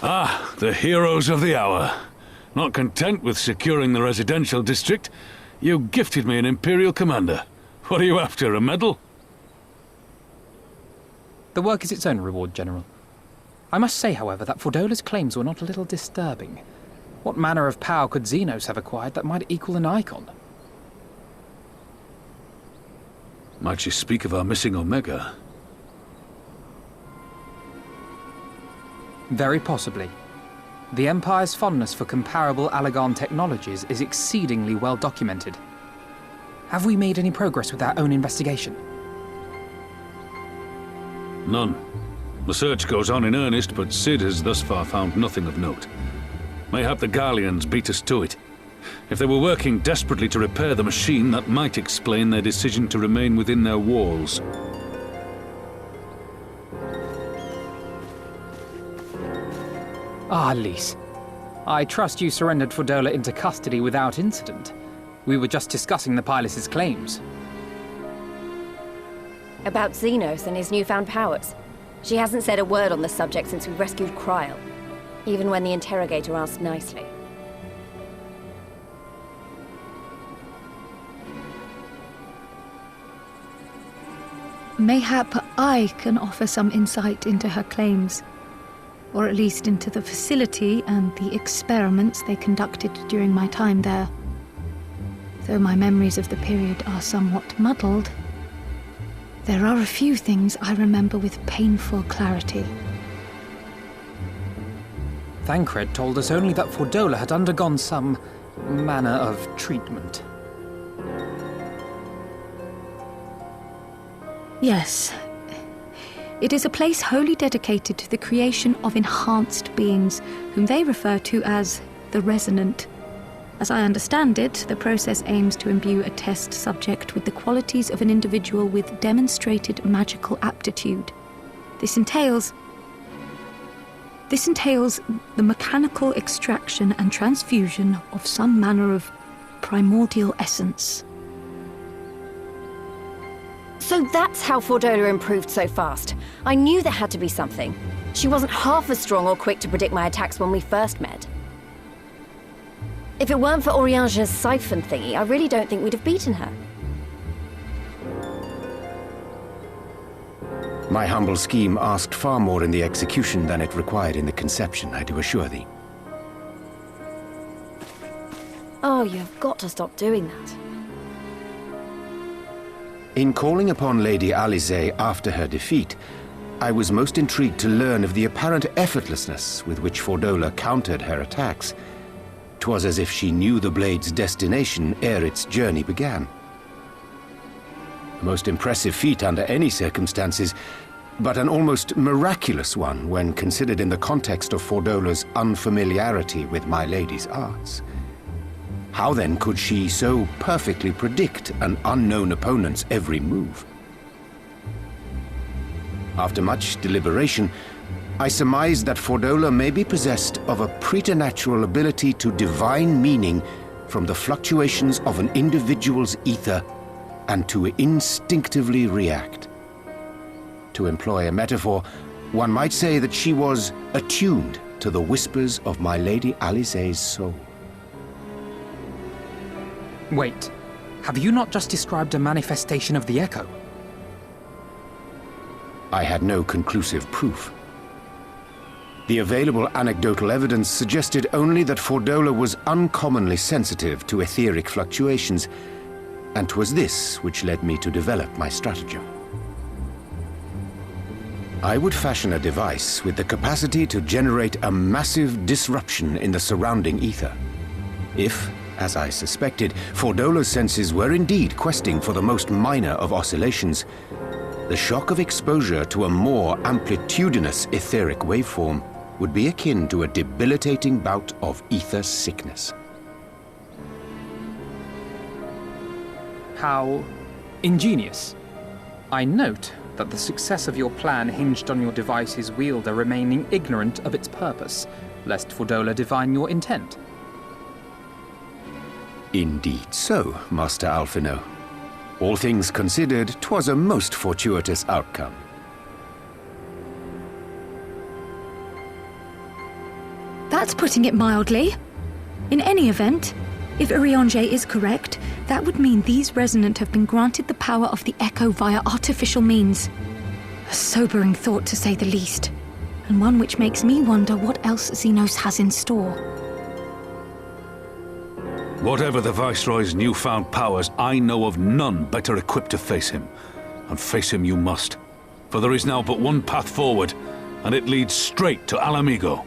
Ah, the heroes of the hour. Not content with securing the residential district, you gifted me an Imperial commander. What are you after, a medal? The work is its own reward, General. I must say, however, that Fordola's claims were not a little disturbing. What manner of power could Xenos have acquired that might equal an icon? Might she speak of our missing Omega? Very possibly. The Empire's fondness for comparable Allagan technologies is exceedingly well documented. Have we made any progress with our own investigation? None. The search goes on in earnest, but Sid has thus far found nothing of note. Mayhap the Garleans beat us to it. If they were working desperately to repair the machine, that might explain their decision to remain within their walls. Ah, Lys. I trust you surrendered Fordola into custody without incident. We were just discussing the pilot's claims. About Xenos and his newfound powers. She hasn't said a word on the subject since we rescued Kryl, even when the interrogator asked nicely. Mayhap I can offer some insight into her claims, or at least into the facility and the experiments they conducted during my time there. Though my memories of the period are somewhat muddled, there are a few things I remember with painful clarity. Thancred told us only that Fordola had undergone some manner of treatment. Yes. It is a place wholly dedicated to the creation of enhanced beings, whom they refer to as the Resonant. As I understand it, the process aims to imbue a test subject with the qualities of an individual with demonstrated magical aptitude. This entails the mechanical extraction and transfusion of some manner of primordial essence. So that's how Fordola improved so fast. I knew there had to be something. She wasn't half as strong or quick to predict my attacks when we first met. If it weren't for Oriange's siphon thingy, I really don't think we'd have beaten her. My humble scheme asked far more in the execution than it required in the conception, I do assure thee. Oh, you've got to stop doing that. In calling upon Lady Alisaie after her defeat, I was most intrigued to learn of the apparent effortlessness with which Fordola countered her attacks. 'Twas as if she knew the blade's destination ere its journey began. A most impressive feat under any circumstances, but an almost miraculous one when considered in the context of Fordola's unfamiliarity with my lady's arts. How then could she so perfectly predict an unknown opponent's every move? After much deliberation, I surmised that Fordola may be possessed of a preternatural ability to divine meaning from the fluctuations of an individual's ether and to instinctively react. To employ a metaphor, one might say that she was attuned to the whispers of my Lady Alisaie's soul. Wait, have you not just described a manifestation of the Echo? I had no conclusive proof. The available anecdotal evidence suggested only that Fordola was uncommonly sensitive to etheric fluctuations, and 'twas this which led me to develop my stratagem. I would fashion a device with the capacity to generate a massive disruption in the surrounding ether. If, as I suspected, Fordola's senses were indeed questing for the most minor of oscillations, the shock of exposure to a more amplitudinous etheric waveform would be akin to a debilitating bout of ether sickness. How ingenious. I note that the success of your plan hinged on your device's wielder remaining ignorant of its purpose, lest Fordola divine your intent. Indeed so, Master Alphino. All things considered, 'twas a most fortuitous outcome. That's putting it mildly. In any event, if Urianger is correct, that would mean these Resonant have been granted the power of the Echo via artificial means. A sobering thought, to say the least, and one which makes me wonder what else Xenos has in store. Whatever the Viceroy's newfound powers, I know of none better equipped to face him. And face him you must. For there is now but one path forward, and it leads straight to Alamigo.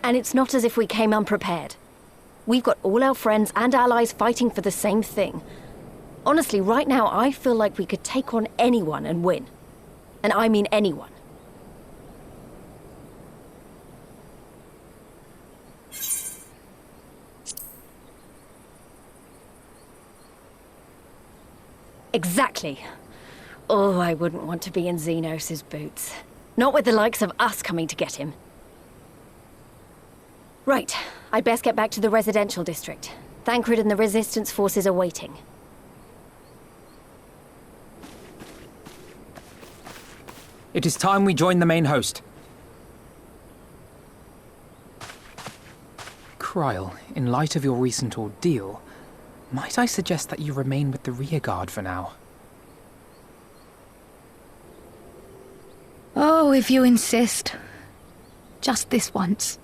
And it's not as if we came unprepared. We've got all our friends and allies fighting for the same thing. Honestly, right now I feel like we could take on anyone and win. And I mean anyone. Exactly. Oh, I wouldn't want to be in Xenos' boots. Not with the likes of us coming to get him. Right, I'd best get back to the residential district. Thancred and the Resistance forces are waiting. It is time we join the main host. Kryl, in light of your recent ordeal, might I suggest that you remain with the rearguard for now? Oh, if you insist. Just this once.